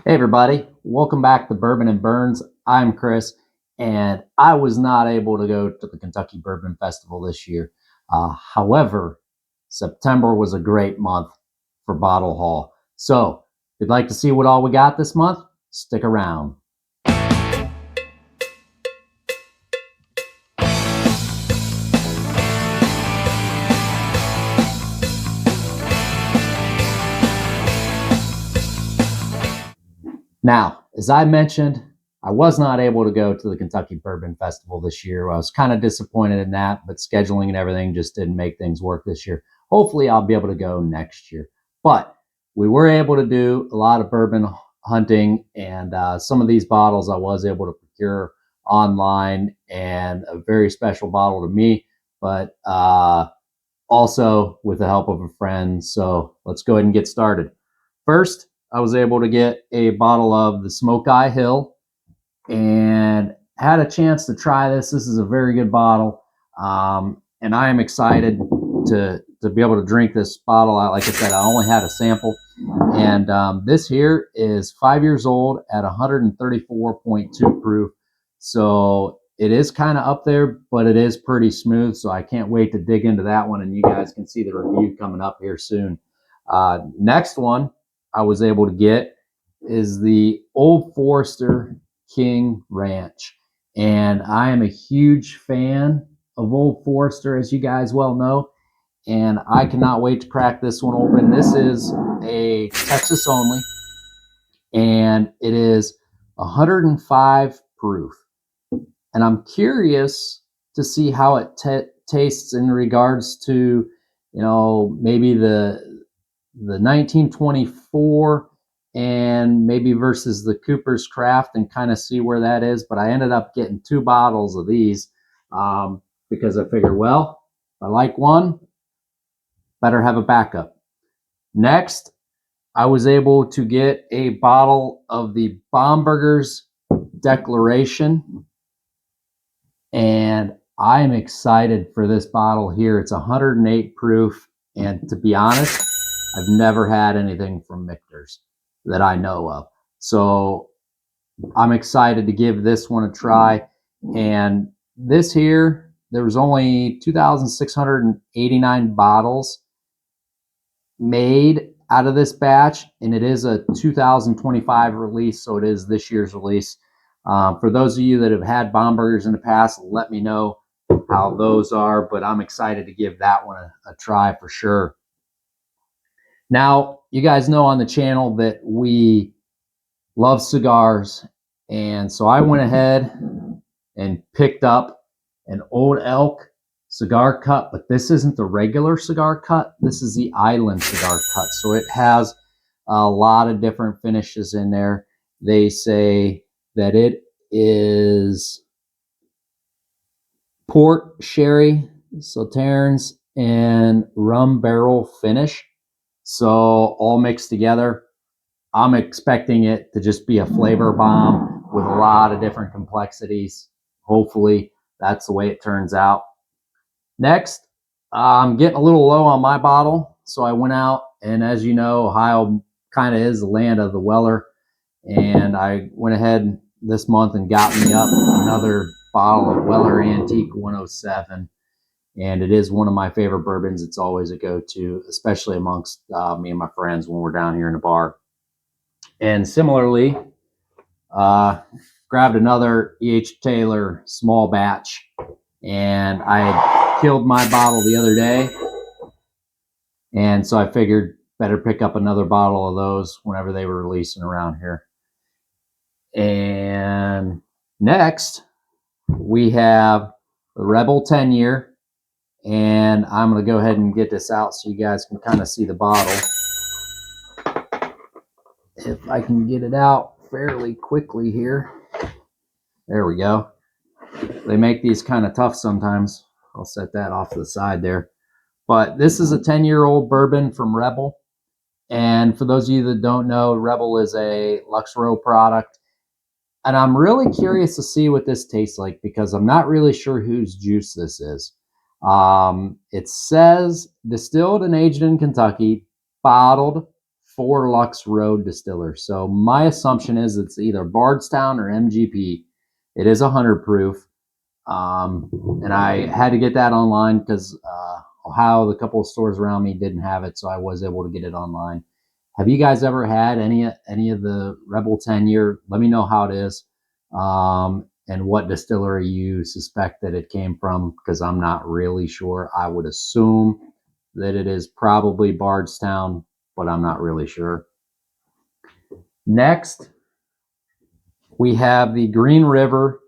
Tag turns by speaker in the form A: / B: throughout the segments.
A: Hey everybody, welcome back to Bourbon and Burns. I'm Chris, and I was not able to go to the Kentucky Bourbon Festival this year. However, September was a great month for Bottle Haul. So, if you'd like to see what all we got this month, stick around. Now, as I mentioned, I was not able to go to the Kentucky Bourbon Festival this year. I was kind of disappointed in that, but scheduling and everything just didn't make things work this year. Hopefully, I'll be able to go next year. But we were able to do a lot of bourbon hunting, and some of these bottles I was able to procure online, and a very special bottle to me, but also with the help of a friend. So let's go ahead and get started. First, I was able to get a bottle of the Smoke Eye Hill and had a chance to try this. This is a very good bottle, and I am excited to be able to drink this bottle. Like I said, I only had a sample, and this here is 5 years old at 134.2 proof. So it is kind of up there, but it is pretty smooth. So I can't wait to dig into that one, and you guys can see the review coming up here soon. Next one I was able to get is the Old Forester King Ranch. And I am a huge fan of Old Forester, as you guys well know. And I cannot wait to crack this one open. This is a Texas only, and it is 105 proof. And I'm curious to see how it tastes in regards to, maybe the 1924 and maybe versus the Cooper's Craft, and kind of see where that is. But I ended up getting two bottles of these because I figured, well, if I like one, better have a backup. Next, I was able to get a bottle of the Bomberger's Declaration, and I'm excited for this bottle here. It's 108 proof, and to be honest, I've never had anything from Michter's that I know of. So I'm excited to give this one a try. And this here, there was only 2,689 bottles made out of this batch, and it is a 2025 release, so it is this year's release. For those of you that have had Bombergers in the past, let me know how those are, but I'm excited to give that one a try for sure. Now, you guys know on the channel that we love cigars, and so I went ahead and picked up an Old Elk cigar cut, but this isn't the regular cigar cut. This is the Island cigar cut, so it has a lot of different finishes in there. They say that it is port, sherry, sauternes, and rum barrel finish. So all mixed together. I'm expecting it to just be a flavor bomb with a lot of different complexities. Hopefully that's the way it turns out. Next, I'm getting a little low on my bottle, so I went out, and as you know, Ohio kind of is the land of the Weller, and I went ahead this month and got me up another bottle of Weller Antique 107, and it is one of my favorite bourbons. It's always a go-to, especially amongst me and my friends when we're down here in the bar. And similarly, grabbed another E.H. Taylor small batch, and I had killed my bottle the other day, and so I figured better pick up another bottle of those whenever they were releasing around here. And next, we have the Rebel 10 year, and I'm going to go ahead and get this out so you guys can kind of see the bottle. If I can get it out fairly quickly here. There we go. They make these kind of tough sometimes. I'll set that off to the side there. But this is a 10-year-old bourbon from Rebel. And for those of you that don't know, Rebel is a Lux Row product. And I'm really curious to see what this tastes like because I'm not really sure whose juice this is. It says distilled and aged in Kentucky, bottled, 4 Lux Road Distiller. So my assumption is it's either Bardstown or MGP. It is 100 proof. And I had to get that online because Ohio, the couple of stores around me didn't have it, so I was able to get it online. Have you guys ever had any of the Rebel 10-year? Let me know how it is, and what distillery you suspect that it came from, because I'm not really sure. I would assume that it is probably Bardstown, but I'm not really sure. Next, we have the Green River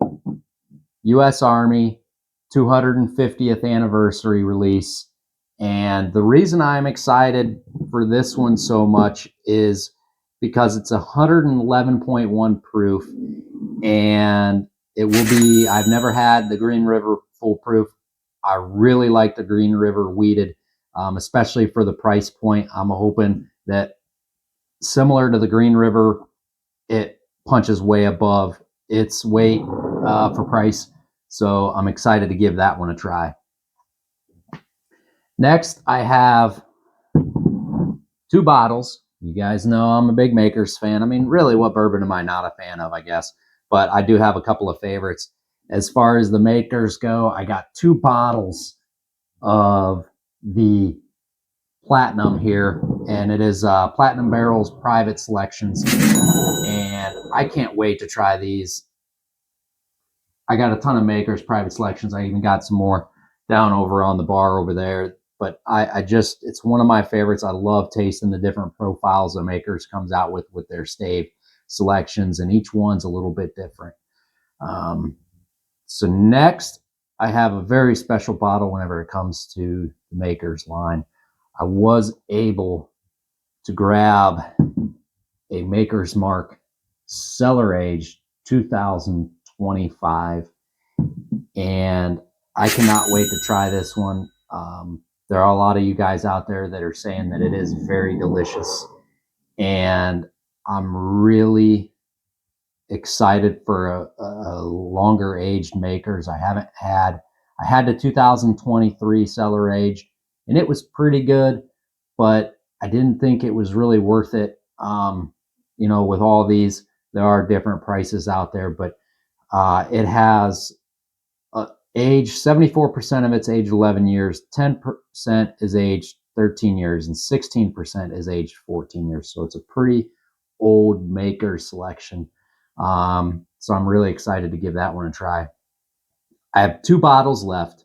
A: U.S. Army 250th anniversary release. And the reason I'm excited for this one so much is because it's 111.1 proof, and it will be, I've never had the Green River full proof. I really like the Green River wheated, especially for the price point. I'm hoping that similar to the Green River, it punches way above its weight for price. So I'm excited to give that one a try. Next, I have 2 bottles. You guys know I'm a big Makers fan. I mean, really, what bourbon am I not a fan of, I guess? But I do have a couple of favorites. As far as the Makers go, I got 2 bottles of the Platinum here, and it is Platinum Barrels Private Selections. And I can't wait to try these. I got a ton of Makers Private Selections. I even got some more down over on the bar over there. But I just, it's one of my favorites. I love tasting the different profiles that Makers comes out with their stave selections, and each one's a little bit different. So next, I have a very special bottle whenever it comes to the Makers line. I was able to grab a Maker's Mark Cellar Aged 2025, and I cannot wait to try this one. There are a lot of you guys out there that are saying that it is very delicious, and I'm really excited for a longer aged Makers. I had the 2023 Cellar Aged, and it was pretty good, but I didn't think it was really worth it. With all these, there are different prices out there, but it has age 74% of it's aged 11 years, 10% is aged 13 years, and 16% is aged 14 years. So it's a pretty old Maker selection. So I'm really excited to give that one a try. I have 2 bottles left.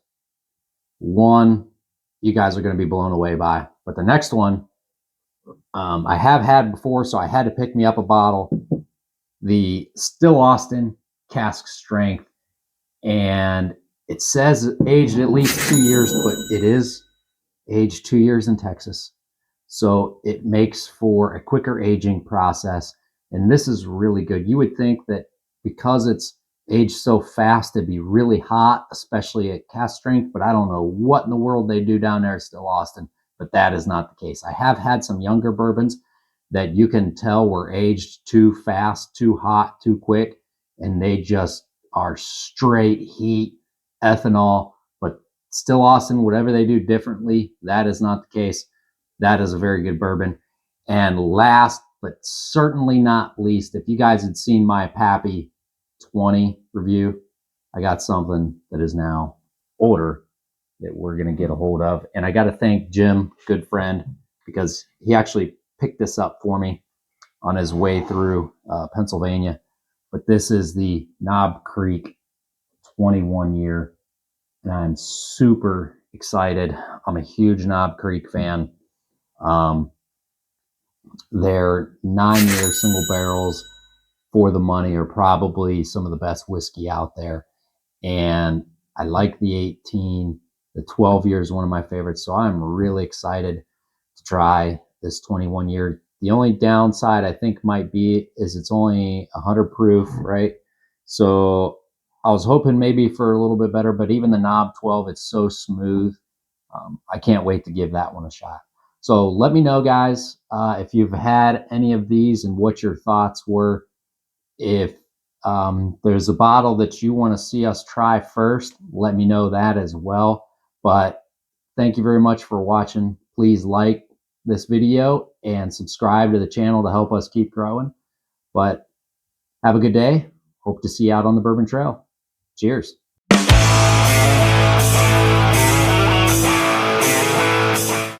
A: One you guys are going to be blown away by, but the next one I have had before, so I had to pick me up a bottle. The Still Austin Cask Strength, and it says aged at least 2 years, but it is aged 2 years in Texas. So it makes for a quicker aging process. And this is really good. You would think that because it's aged so fast, it'd be really hot, especially at cask strength, but I don't know what in the world they do down there at Still Austin, but that is not the case. I have had some younger bourbons that you can tell were aged too fast, too hot, too quick, and they just are straight heat ethanol. But Still Austin, whatever they do differently, that is not the case. That is a very good bourbon. And last but certainly not least, if you guys had seen my Pappy 20 review, I got something that is now older that we're going to get a hold of. And I got to thank Jim, good friend, because he actually picked this up for me on his way through Pennsylvania. But this is the Knob Creek 21 year, and I'm super excited. I'm a huge Knob Creek fan. Their 9-year single barrels for the money are probably some of the best whiskey out there. And I like the 18. The 12 year is one of my favorites. So I'm really excited to try this 21 year. The only downside I think might be is it's only 100 proof, right? So I was hoping maybe for a little bit better, but even the Knob 12, it's so smooth. I can't wait to give that one a shot. So let me know, guys, if you've had any of these and what your thoughts were. If there's a bottle that you want to see us try first, let me know that as well. But thank you very much for watching. Please like this video and subscribe to the channel to help us keep growing. But have a good day. Hope to see you out on the Bourbon Trail. Cheers.